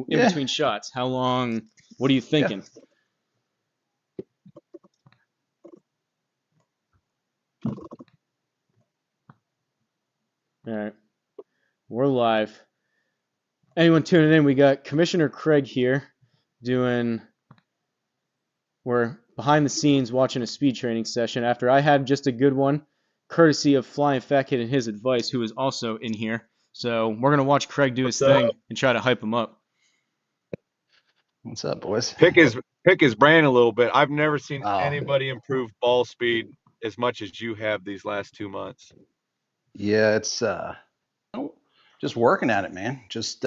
in Yeah. between shots? How long? What are you thinking? All right, we're live. Anyone tuning in? We got Commissioner Craig here we're behind the scenes watching a speed training session after I had just a good one, courtesy of Flying Fat Kid and his advice, who is also in here. So we're going to watch Craig do his thing and try to hype him up. What's up, boys? Pick his brain a little bit. I've never seen anybody improve ball speed as much as you have these last 2 months. Yeah, it's just working at it, man. Just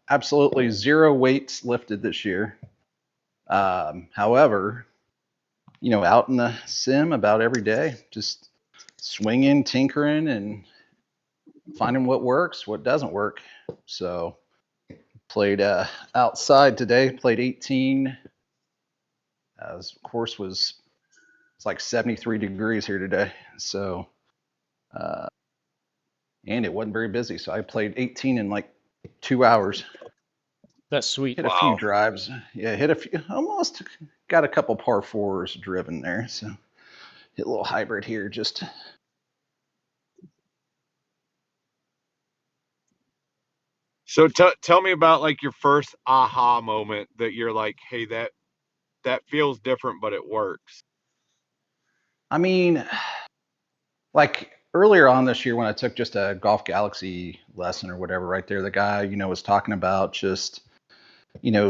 absolutely zero weights lifted this year. However, out in the sim about every day, just swinging, tinkering, and finding what works, what doesn't work. So played outside today, played 18. Course it's like 73 degrees here today. So, and it wasn't very busy. So I played 18 in like 2 hours. That's sweet. Hit a few drives. Yeah, hit a few, almost got a couple par fours driven there. So hit a little hybrid here just. So tell me about like your first aha moment that you're like, hey, that feels different, but it works. I mean, like earlier on this year when I took just a Golf Galaxy lesson or whatever, right there, the guy, was talking about just,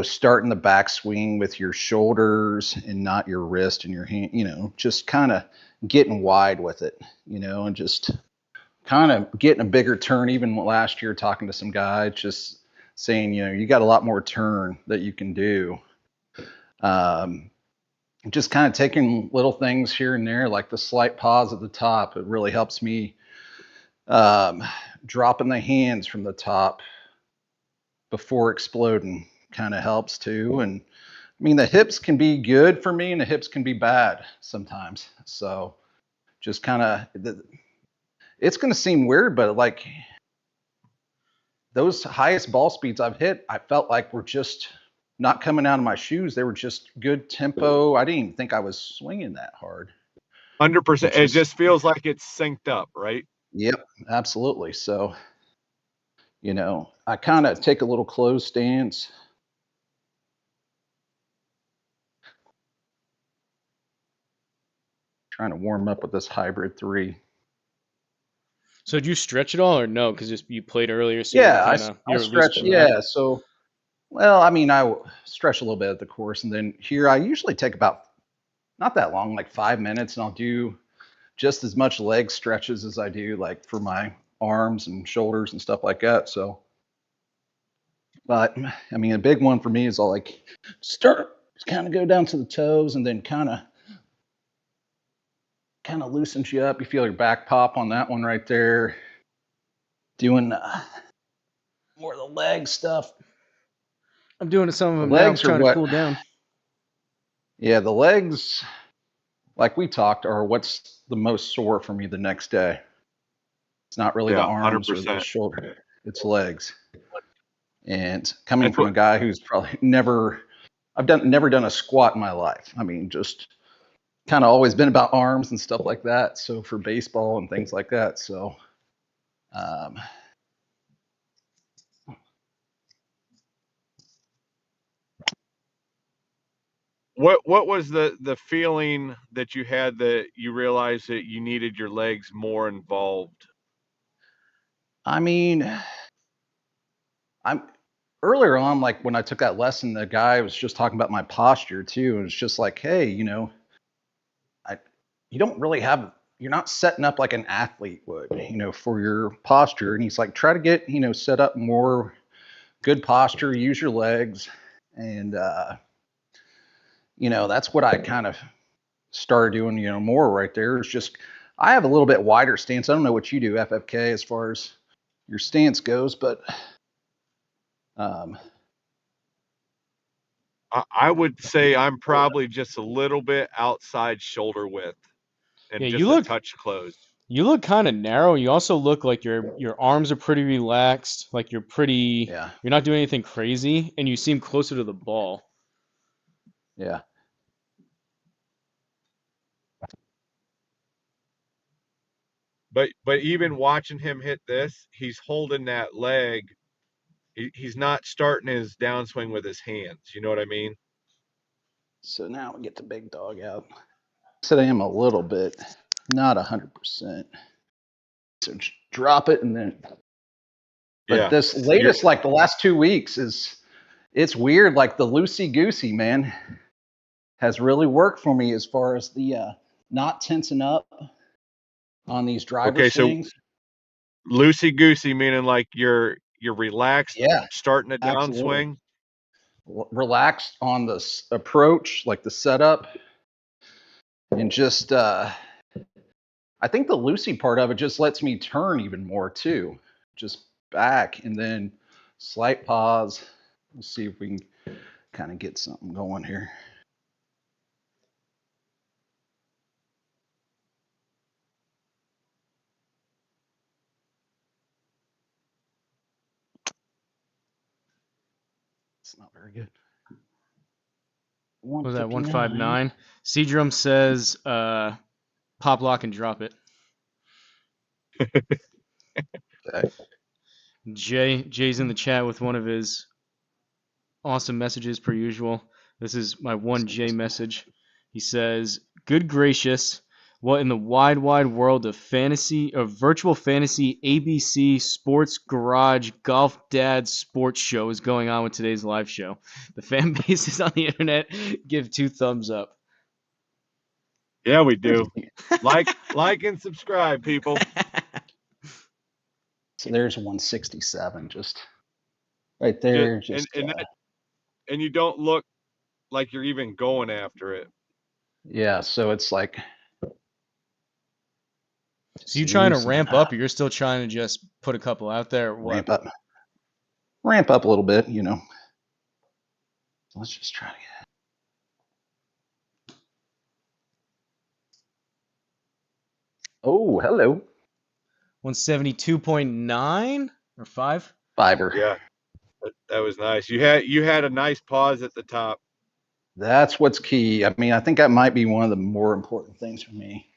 starting the backswing with your shoulders and not your wrist and your hand, just kind of getting wide with it, and just kind of getting a bigger turn. Even last year, talking to some guy, just saying, you got a lot more turn that you can do. Just kind of taking little things here and there, like the slight pause at the top. It really helps me. Dropping the hands from the top before exploding kind of helps too. And I mean, the hips can be good for me and the hips can be bad sometimes. So just kind of, it's going to seem weird, but like those highest ball speeds I've hit, I felt like were just not coming out of my shoes. They were just good tempo. I didn't even think I was swinging that hard. 100%. It just feels like it's synced up, right? Yep, absolutely. So, I kind of take a little closed stance. Trying to warm up with this hybrid 3. So did you stretch it all or no? Because you played earlier. So yeah, I stretch. Yeah. So, well, I mean, I stretch a little bit at the course, and then here I usually take about not that long, like 5 minutes, and I'll do just as much leg stretches as I do like for my arms and shoulders and stuff like that. So, but I mean, a big one for me is I'll like start kind of go down to the toes and then kind of loosens you up. You feel your back pop on that one right there. Doing more of the leg stuff. I'm doing some of them now. I'm trying to cool down. Yeah, the legs, like we talked, are what's the most sore for me the next day. It's not really the arms 100%. Or the shoulder. It's legs. And coming from a guy who's probably never done a squat in my life. I mean, just kind of always been about arms and stuff like that. So for baseball and things like that. So, what was the feeling that you had that you realized that you needed your legs more involved? I mean, I'm earlier on, like when I took that lesson, the guy was just talking about my posture too. And it's just like, hey, you don't really you're not setting up like an athlete would, for your posture. And he's like, try to get, set up more good posture, use your legs. And, that's what I kind of started doing, more right there. It's just, I have a little bit wider stance. I don't know what you do, FFK, as far as your stance goes, but I would say I'm probably just a little bit outside shoulder width and just a touch closed. You look kind of narrow. You also look like your arms are pretty relaxed, like Yeah, you're not doing anything crazy, and you seem closer to the ball. yeah. But even watching him hit this, he's holding that leg. He's not starting his downswing with his hands. You know what I mean? So now we get the big dog out. So I am a little bit, not 100%. So just drop it and then. But Yeah. this You're, latest, like the last 2 weeks, it's weird. Like the loosey goosey man has really worked for me as far as the not tensing up on these driver okay, so swings. loosey goosey meaning like you're relaxed Yeah, starting a absolutely. downswing. Relaxed on the approach, like the setup, and just I think the loosey part of it just lets me turn even more too, just back and then slight pause. Let's see if we can kind of get something going here. It's not very good. What was that 159. 159? Seadrum says, pop lock and drop it. Okay. Jay's in the chat with one of his awesome messages per usual. This is my one J message. He says, "Good gracious, what in the wide world of virtual fantasy ABC Sports Garage Golf Dad Sports Show is going on with today's live show? The fan bases on the internet give 2 thumbs up." Yeah, we do. Like and subscribe, people. So there's 167, just right there. Just And you don't look like you're even going after it. yeah. So it's like. So you trying to ramp up, or you're still trying to just put a couple out there, or what? Ramp up a little bit, you know. Let's just try to get. Oh, hello. 172.9 or 5? Fiber. Yeah, that was nice. You had a nice pause at the top. That's what's key. I mean, I think that might be one of the more important things for me.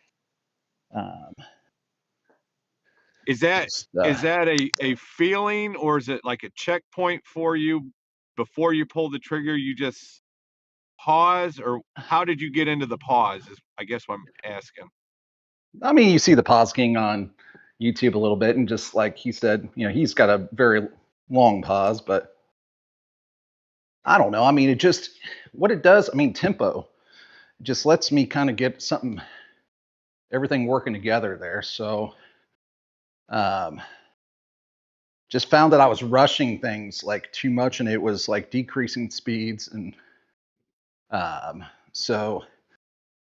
Is that a feeling, or is it like a checkpoint for you before you pull the trigger? You just pause, or how did you get into the pause? Is I guess what I'm asking. I mean, you see the pause king on YouTube a little bit, and just like he said, you know, he's got a very long pause, but I don't know. I mean, it just what it does. I mean, tempo just lets me kind of get everything working together there. So, just found that I was rushing things like too much, and it was like decreasing speeds, and so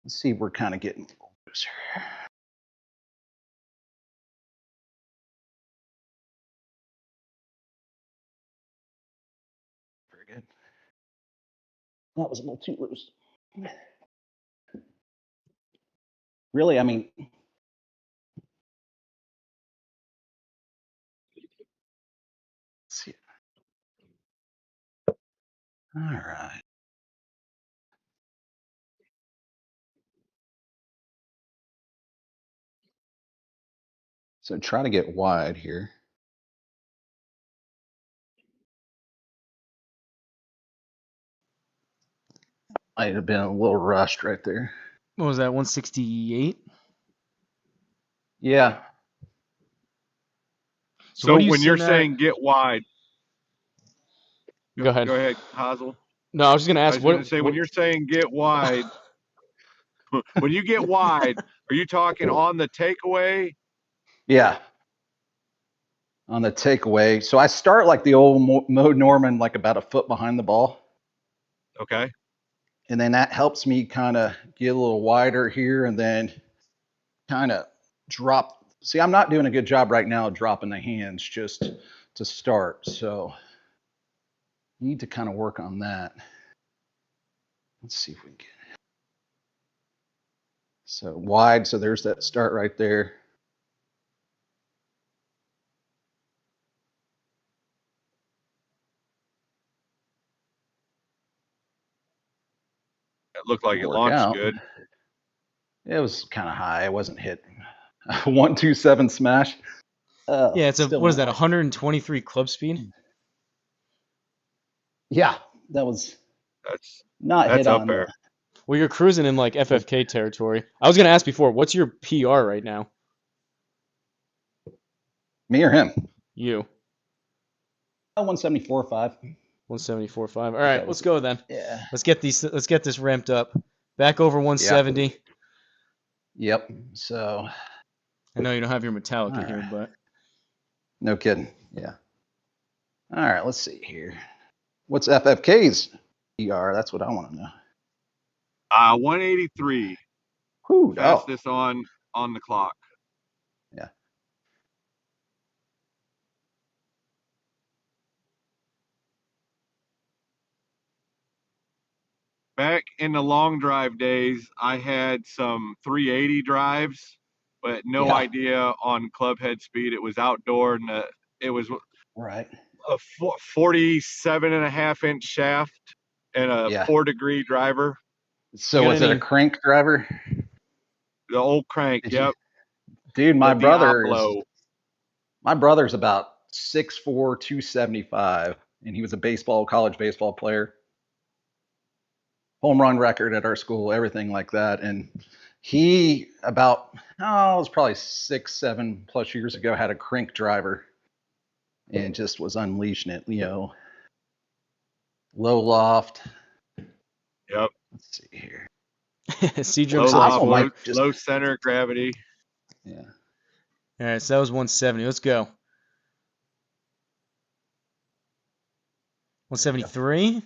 let's see, we're kind of getting closer. Very good. That was a little too loose. Really, I mean, let's see. All right. So try to get wide here. Might have been a little rushed right there. What was that, 168? Yeah. So what So are you when you're sitting at? saying get wide, Go ahead. go ahead, Hosel. No, I was just gonna I ask was going to what say when you're saying get wide, when you get wide, are you talking on the takeaway? Yeah. On the takeaway. So I start like the old Mo Norman, like about a foot behind the ball. Okay. And then that helps me kind of get a little wider here and then kind of drop. See, I'm not doing a good job right now of dropping the hands just to start. So need to kind of work on that. Let's see if we can get it. So wide. So there's that start right there. It looked like it Work launched out. good. It was kind of high. It wasn't hit. 127 smash. Yeah, it's still what is not that? 123 club speed. Yeah, that was not That's hit up on there. the. Well, you're cruising in like FFK territory. I was gonna ask before, what's your PR right now? Me or him? You. 174.5. 174.5. All right, let's go then. Yeah. Let's get this ramped up. Back over 170. Yep. So. I know you don't have your metallic in All here, right. but No kidding. Yeah. All right. Let's see here. What's FFK's PR? That's what I want to know. 183. Whew, Fastest on the clock. Yeah. Back in the long drive days, I had some 380 drives, but no idea on club head speed. It was outdoor, and it was right. A 47.5-inch shaft and a 4-degree driver. So was it a crank driver? The old crank, yep. Dude, my brother's about 6'4", 275, and he was a college baseball player. Home run record at our school, everything like that. And he it was probably 6-7 plus years ago, had a crank driver and just was unleashing it, low loft. Yep. Let's see here. Low center of gravity. Yeah. All right, so that was 170. Let's go. 173.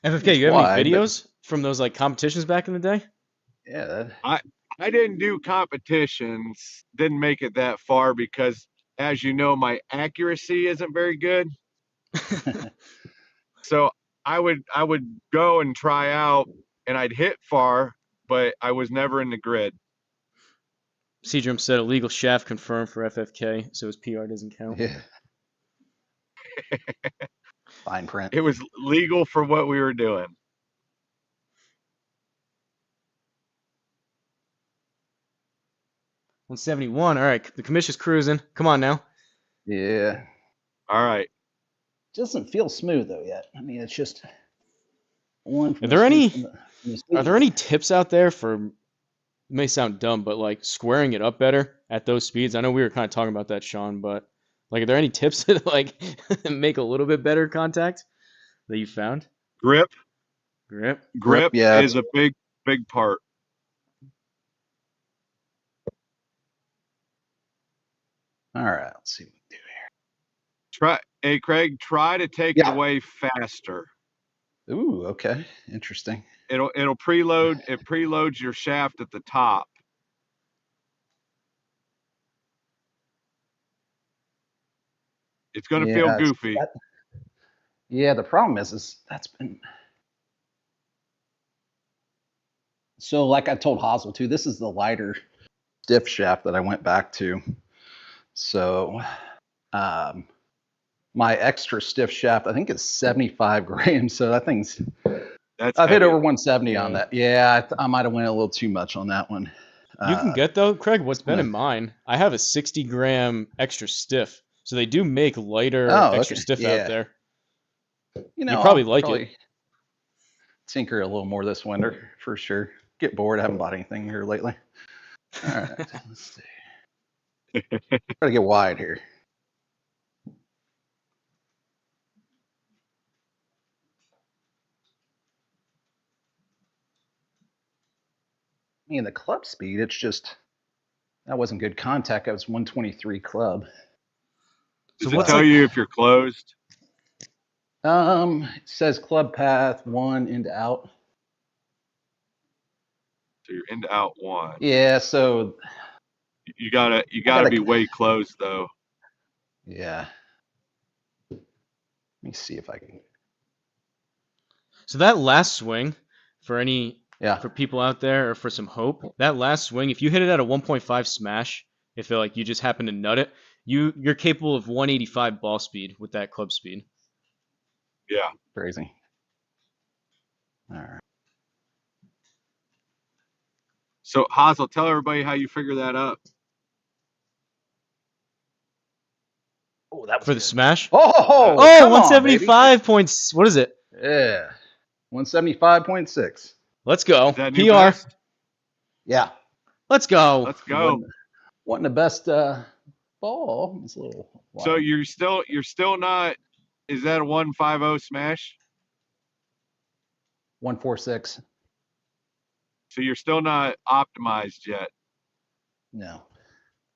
FFK, you have any videos from those like competitions back in the day? Yeah. I didn't do competitions, didn't make it that far because, as you know, my accuracy isn't very good. So I would go and try out, and I'd hit far, but I was never in the grid. Seedrum said illegal shaft confirmed for FFK, so his PR doesn't count. Yeah. Fine print. It was legal for what we were doing. $171. All right, the Commish is cruising. Come on now. Yeah. All right. Doesn't feel smooth though yet. I mean, it's just one. Are there any tips out there for? It may sound dumb, but like squaring it up better at those speeds? I know we were kind of talking about that, Sean, but like, are there any tips to like make a little bit better contact that you found? Grip yeah, is a big part. All right, let's see what we do here. Hey Craig, try to take it away faster. Ooh, okay, interesting. It'll preload. It preloads your shaft at the top. It's going to feel goofy. The problem is that's been. So, like I told Hosel too, this is the lighter stiff shaft that I went back to. So, my extra stiff shaft, I think it's 75 grams. So that thing's. I've hit over 170 on that. Yeah, I might have went a little too much on that one. You can get though, Craig. What's been in mine? I have a 60-gram extra stiff, so they do make lighter extra stiff out there. You probably like it. Tinker a little more this winter for sure. Get bored. I haven't bought anything here lately. All right, let's see. Gotta get wide here. I mean, the club speed, it's just that wasn't good contact. I was 123 club. Does it tell you if you're closed? It says club path 1 into out. So you're into out 1. Yeah, so you gotta be way closed though. Yeah. Let me see if I can. So that last swing, for people out there, or for some hope, that last swing, if you hit it at a 1.5 smash, if you just happen to nut it, you're capable of 185 ball speed with that club speed. Yeah. Crazy. All right. So Hosel, tell everybody how you figure that up. Oh, that was For the good. smash? Oh, Oh, come on, 175 points. What is it? baby. Yeah. 175.6. Let's go. Is that new PR. best? Yeah. Let's go. Let's go. Wasn't the best ball. It's a little wide. So you're still not. Is that a 150 smash? 146. So you're still not optimized yet. No.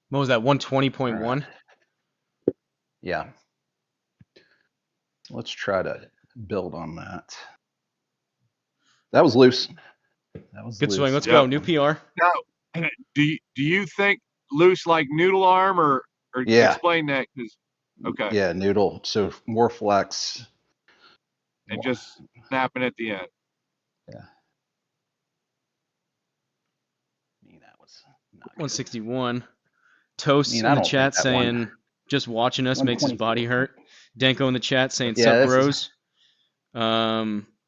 What was that? 120.1? All right. Yeah. Let's try to build on that. That was loose. That was Good loose. swing. Let's Yep. go. New PR. Now, do you think loose like noodle arm or Yeah. explain that? Cause, okay. Yeah, noodle. So more flex. And just snapping at the end. Yeah. That was not good. 161. Toast I in the don't chat think that one- saying just watching us makes his body 124. hurt. Danko in the chat saying Yeah, sup this is- bros.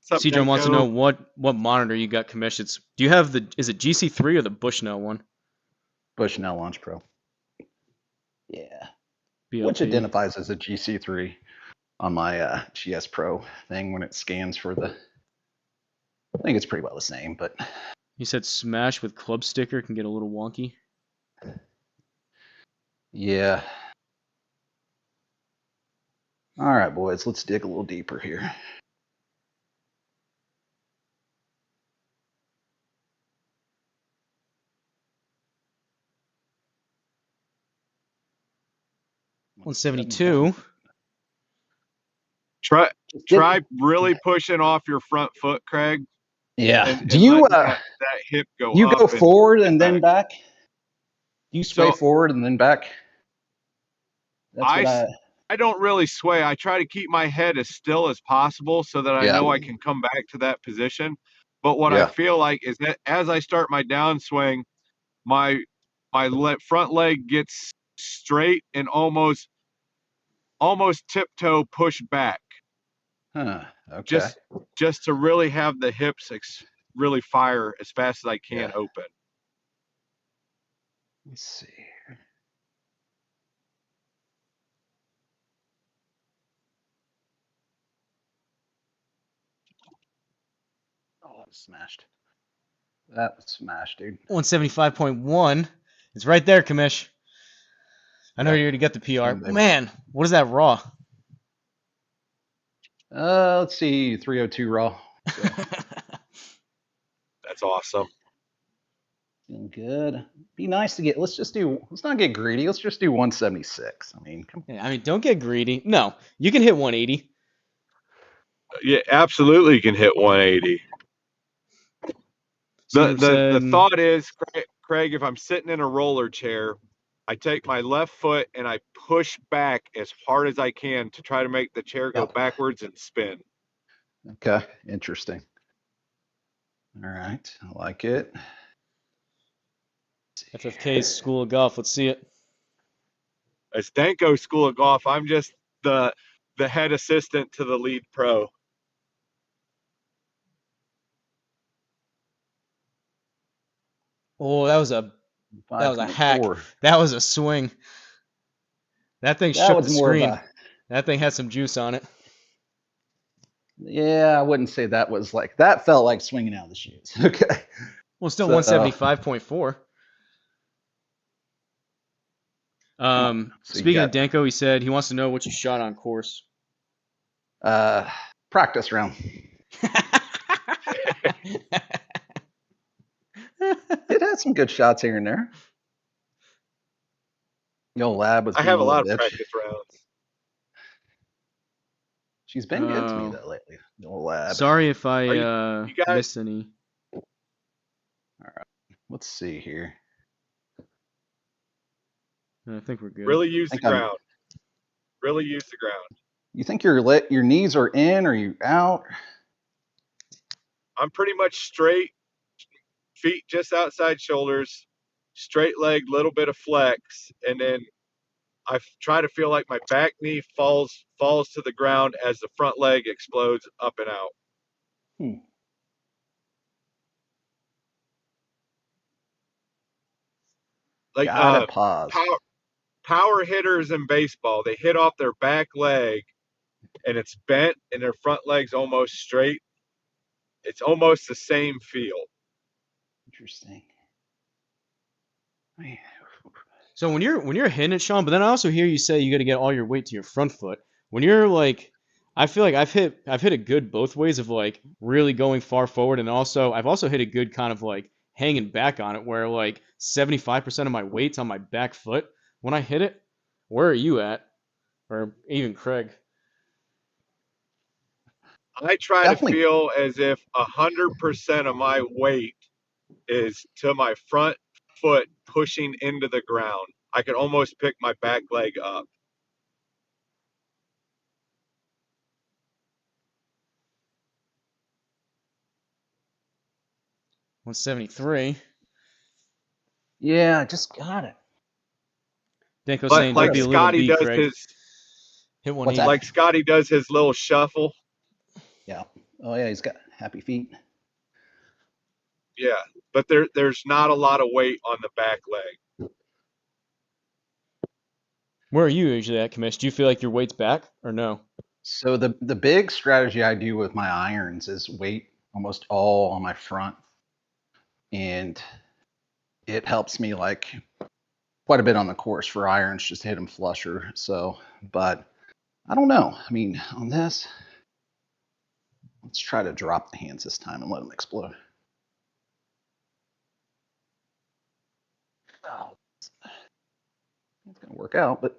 Sup, CJ wants to know Danko? what monitor you got Commish. Do you have is it GC3 or the Bushnell one? Bushnell Launch Pro. Yeah. BLP. Which identifies as a GC3 on my GS Pro thing when it scans for the. I think it's pretty well the same, but. He said smash with club sticker can get a little wonky. Yeah. All right, boys, let's dig a little deeper here. $172. Try really pushing off your front foot, Craig. Yeah. And Do you that hip go you up go forward and then back? You sway So- forward and then back? That's I don't really sway. I try to keep my head as still as possible so that I Yeah. know I can come back to that position. But what I Yeah. feel like is that as I start my downswing, my front leg gets straight and almost tiptoe push back. Huh. Okay. Just to really have the hips really fire as fast as I can Yeah. open. Let's see. Oh, that was smashed. That was smashed, dude. 175.1. It's right there, Commish. I know Yeah. you're going to get the PR. Yeah, baby. Man, what is that raw? Let's see, 302 raw. So, That's awesome. feeling good. Be nice to get. Let's not get greedy. Let's just do 176. I mean, come on. Yeah, I mean, don't get greedy. No, you can hit 180. Yeah, absolutely you can hit 180. The thought is, Craig, if I'm sitting in a roller chair, I take my left foot and I push back as hard as I can to try to make the chair go backwards and spin. Okay, interesting. All right, I like it. FFK's School of Golf. Let's see it. As Danko School of Golf, I'm just the head assistant to the lead pro. Oh, that was a hack. 5.4. That was a swing. That thing That shook was the more of screen. a. That thing had some juice on it. Yeah, I wouldn't say that was like that. Felt like swinging out of the shoes. Okay. Well, still So, 175.4. So Speaking of Danko, he said he wants to know what you shot on course. Practice round. It had some good shots here and there. The old lab was. I have a lot of bitch. practice rounds. She's been good to me though lately. The old lab. Sorry if I you guys- missed any. All right. Let's see here. I think we're good. Really use the ground. Really use the ground. You think your knees are in or you out? I'm pretty much straight, feet just outside shoulders, straight leg, little bit of flex, and then I try to feel like my back knee falls to the ground as the front leg explodes up and out. like Gotta pause. power hitters in baseball, they hit off their back leg and it's bent and their front leg's almost straight. It's almost the same feel. Interesting. Man. So when you're hitting it, Sean, but then I also hear you say you got to get all your weight to your front foot. When you're like, I feel like I've hit it good both ways of like really going far forward, and also I've also hit a good kind of like hanging back on it where like 75% of my weight's on my back foot when I hit it. Where are you at? Or even Craig? I try Definitely. to feel as if 100% of my weight is to my front foot pushing into the ground. I can almost pick my back leg up. $173. Yeah, I just got it. Danko But saying like don't be a little Scotty B, does Craig. his Hit What's that? 180. like Scotty does his little shuffle. Yeah. Oh yeah, he's got happy feet. Yeah, but there's not a lot of weight on the back leg. Where are you usually at, Commish? Do you feel like your weight's back or no? So the big strategy I do with my irons is weight almost all on my front, and it helps me like quite a bit on the course for irons, just to hit them flusher. So, but I don't know. I mean, on this, let's try to drop the hands this time and let them explode. Oh, it's gonna work out, but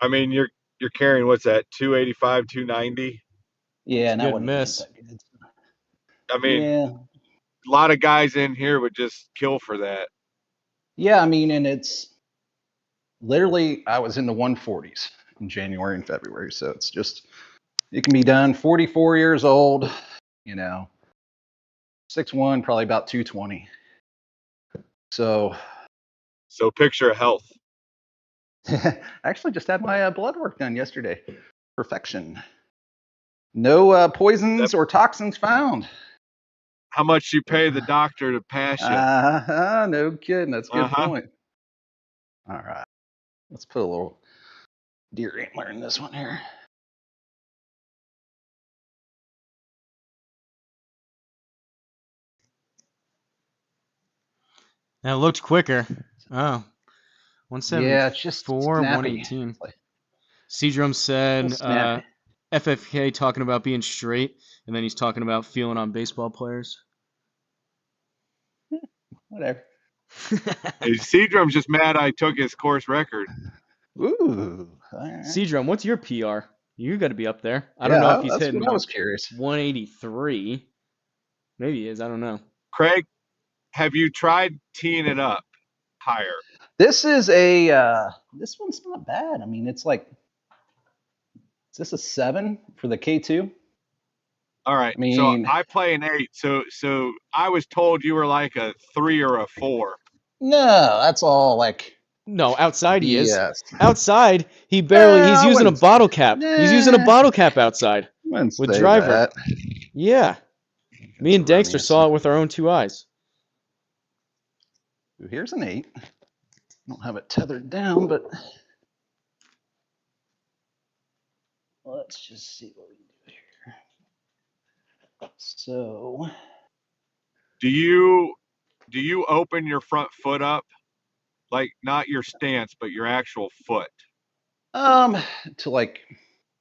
I mean, you're carrying what's that? 285, 290. yeah, It's a and that good wasn't miss. that good. I mean, Yeah, a lot of guys in here would just kill for that. yeah. I mean, and it's literally I was in the 140s in January and February, so it's just it can be done. 44 years old, you know, 6'1", probably about 220. So picture health. I actually just had my blood work done yesterday. Perfection. No poisons or toxins found. How much you pay the doctor to pass you? No kidding. That's a good Uh-huh. point. All right. Let's put a little deer antler in this one here. That looked quicker. Oh. 174, Yeah, it's just snappy. 118. It's like, Seadrum said snappy. FFK talking about being straight, and then he's talking about feeling on baseball players. Whatever. Hey, Seadrum's just mad I took his course record. Ooh. All right. Seadrum, what's your PR? You got to be up there. I don't know if he's that's hitting what I was curious. 183. Maybe he is. I don't know. Craig, have you tried teeing it up higher? This is a this one's not bad. I mean, it's like, is this a 7 for the K2? All right. I mean, so I play an 8. So I was told you were like a 3 or a 4. no, that's all like No, outside he is. BS. Outside, he barely. He's I using a wouldn't- bottle cap. He's using a Nah. bottle cap outside Wouldn't with say driver. that. Yeah. Me and That's Dankster erroneous. saw it with our own two eyes. Ooh, here's an 8. I don't have it tethered down, but let's just see what we can do here. So, Do you open your front foot up? Like not your stance, but your actual foot. to like,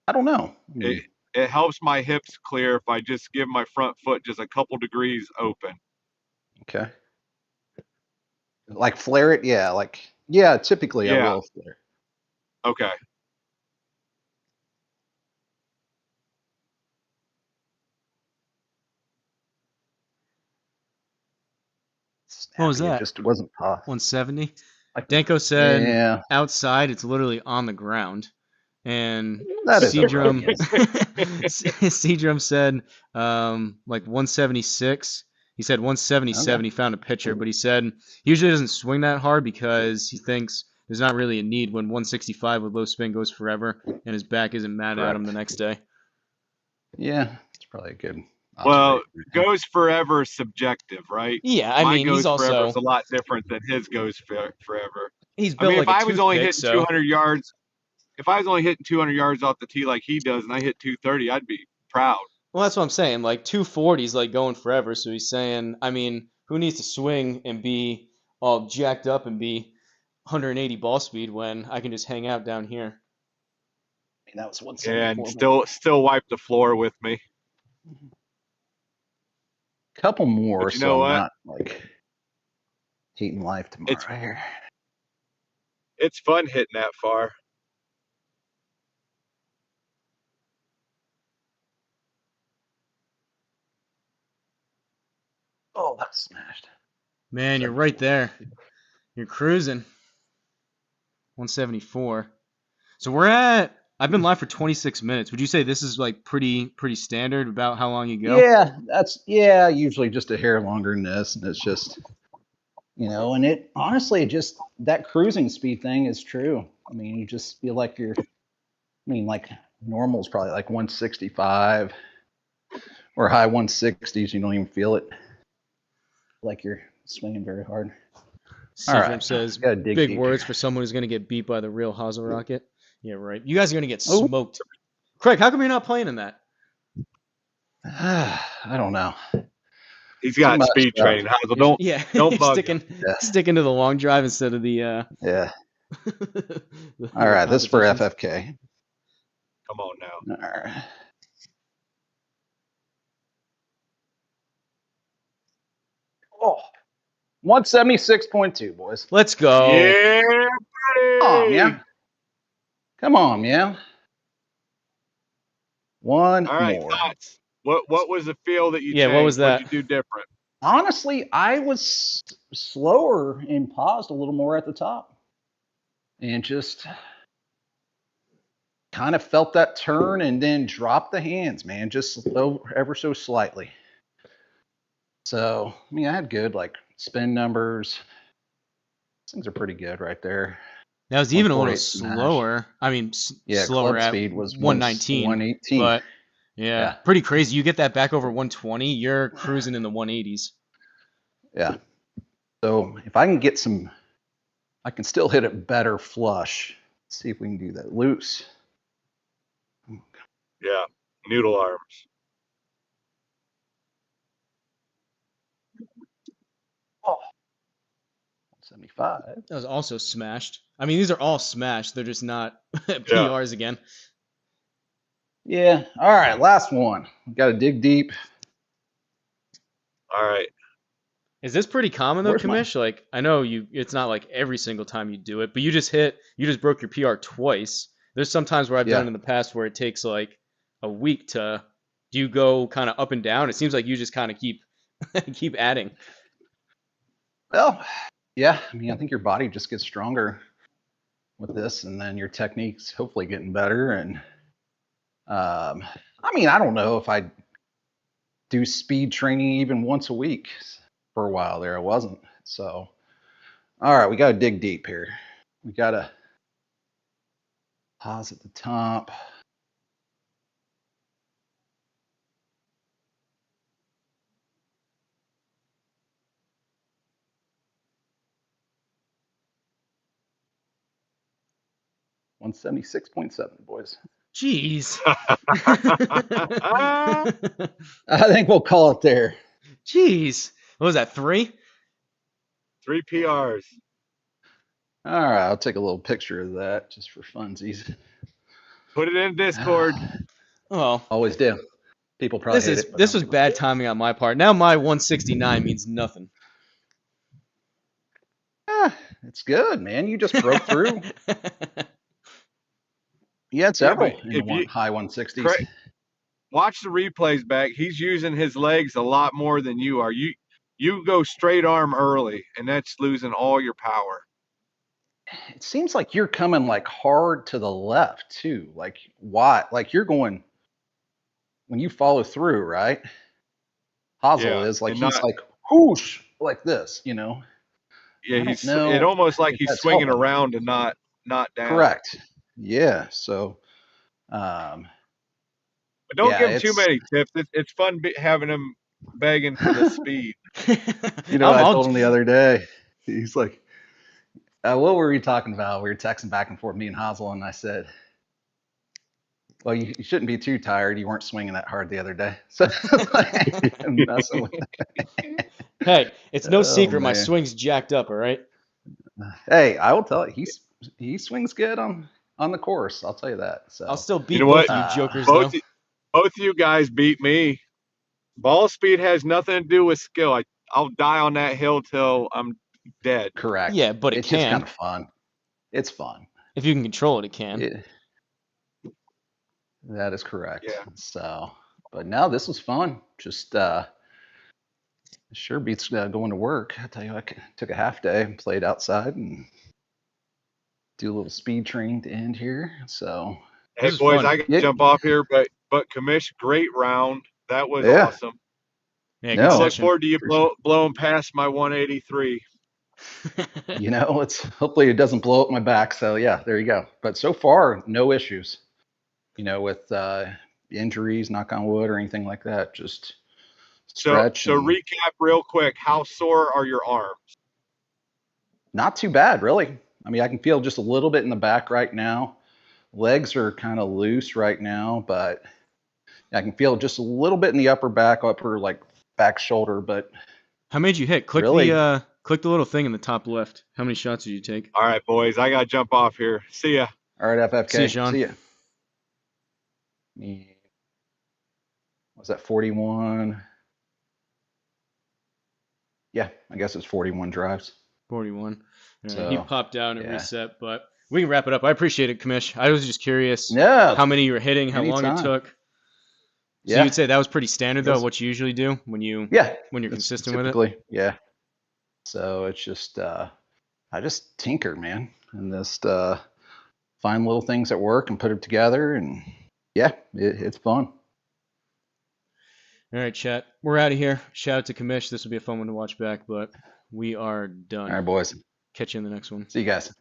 I don't know. I mean, It helps my hips clear if I just give my front foot just a couple degrees open. okay. Like flare it, yeah. Like, yeah. Typically, I Yeah. will flare. Okay. Snappy. What was that? It just wasn't tough. 170. Like, Danko said yeah, outside it's literally on the ground. And that is Seadrum erroneous. Seadrum said like 176. He said 177. Okay. He found a pitcher, but he said he usually doesn't swing that hard because he thinks there's not really a need when 165 with low spin goes forever and his back isn't mad at him the next day. Yeah, it's probably a good Well, observation. Right goes forever is subjective, right? Yeah, I My mean, goes forever is a lot different than his goes forever. he's I built mean, if like a I was only toothpick, hitting so 200 yards, if I was only hitting 200 yards off the tee like he does, and I hit 230, I'd be proud. well, that's what I'm saying. Like 240 is like going forever. So he's saying, I mean, who needs to swing and be all jacked up and be 180 ball speed when I can just hang out down here? I mean, that was And 174. still wipe the floor with me. Couple more, But you so know I'm what? not like hating life tomorrow right here. It's fun hitting that far. Oh, that's smashed. Man, you're right there. You're cruising. 174. So I've been live for 26 minutes. Would you say this is like pretty standard about how long you go? Yeah, usually just a hair longer than this, and it's just, and it honestly just that cruising speed thing is true. I mean, you just feel like like normal is probably like 165 or high 160s. You don't even feel it, like you're swinging very hard. Seagram says big words here for someone who's going to get beat by the real Hosel rocket. Yeah, right. You guys are going to get Oh. smoked. Craig, how come you're not playing in that? I don't know. He's got speed training. Hosel, don't bug sticking to the long drive instead of the yeah. All right, this is for FFK. Come on now. All right. Oh, 176.2, boys. Let's go. Yeah, buddy. Come on, yeah. Come on, man. One All right, more. thoughts. What was the feel that you changed? What was that? What'd you do different? Honestly, I was slower and paused a little more at the top. And just kind of felt that turn and then dropped the hands, man, just ever so slightly. So, I mean, I had good like spin numbers. These things are pretty good right there. That was even a little slower. I mean, slower club at speed was 119. 118. But yeah, pretty crazy. You get that back over 120, you're cruising in the 180s. Yeah. So if I can get I can still hit it better flush. Let's see if we can do that. Loose. Yeah, noodle arms. Oh, 75. That was also smashed. I mean, these are all smashed. They're just not PRs again. Yeah. All right, last one. We got to dig deep. All right. Is this pretty common though, Commish? Like, I know it's not like every single time you do it, but you just broke your PR twice. There's some times where I've done it in the past where it takes like a week to. Do you go kind of up and down? It seems like you just kind of keep adding. Well, yeah. I mean, I think your body just gets stronger with this, and then your technique's hopefully getting better. And I mean, I don't know if I do speed training even once a week. For a while there, I wasn't. So, all right, we got to dig deep here. We got to pause at the top. $176.7, boys. Jeez. I think we'll call it there. Jeez. What was that, 3? 3 PRs. All right, I'll take a little picture of that just for funsies. Put it in Discord. Oh. Always do. People probably hate it. This was bad timing on my part. Now my 169 means nothing. It's good, man. You just broke through. You had several high 160s. Craig, watch the replays back. He's using his legs a lot more than you are. You go straight arm early, and that's losing all your power. It seems like you're coming like hard to the left too. Like why? Like you're going when you follow through, right? Hosel is like he's like whoosh like this, Yeah, it almost like he's swinging around and not down. Correct. Yeah. So, But don't Yeah, give him too it's many tips. It's fun having him begging for the speed. you know, I I'll, told him the other day. He's like, "What were we talking about?" We were texting back and forth, me and Hosel, and I said, "Well, you shouldn't be too tired. You weren't swinging that hard the other day." So I'm messing with it. hey, it's no Oh secret my man. swing's jacked up. All right. Hey, I will tell you, he swings good on the course. I'll tell you that. I'll So, still You know beat both what? of you uh, jokers Both though. both you guys beat me. Ball speed has nothing to do with skill. I'll die on that hill till I'm dead. correct. Yeah, but it It's just kind can. of fun. It's fun. If you can control it, it can. It, that is correct. Yeah. So, but no, this was fun. Just sure beats going to work. I tell you, took a half day and played outside and do a little speed training to end here. So, Hey This is boys, fun. I gotta yeah, jump off here, but Commish, great round. That was yeah, awesome. Yeah, good I no, look session. forward to you blowing past my 183. you know, it's hopefully it doesn't blow up my back. So yeah, there you go. But so far, no issues. You know, with injuries, knock on wood, or anything like that. Just So stretch so and recap real quick. How sore are your arms? not too bad, really. I mean, I can feel just a little bit in the back right now. Legs are kind of loose right now, but I can feel just a little bit in the upper like back shoulder. But How many did you hit? Click really, the little thing in the top left. How many shots did you take? All right, boys, I gotta jump off here. See ya. all right, See you, FFK, Sean. see ya. Was that 41? Yeah, I guess it's 41 drives. 41. He So popped out and yeah, reset, but we can wrap it up. I appreciate it, Commish. I was just curious no, how many you were hitting, how long it anytime. took. So Yeah, you'd say that was pretty standard, though, Those- what you usually do when you're it's consistent with it? typically yeah. So it's just I just tinker, man, and just find little things that work and put them together, and yeah, it's fun. All right, chat. We're out of here. Shout out to Commish. This will be a fun one to watch back, but we are done. All right, boys. Catch you in the next one. See you guys.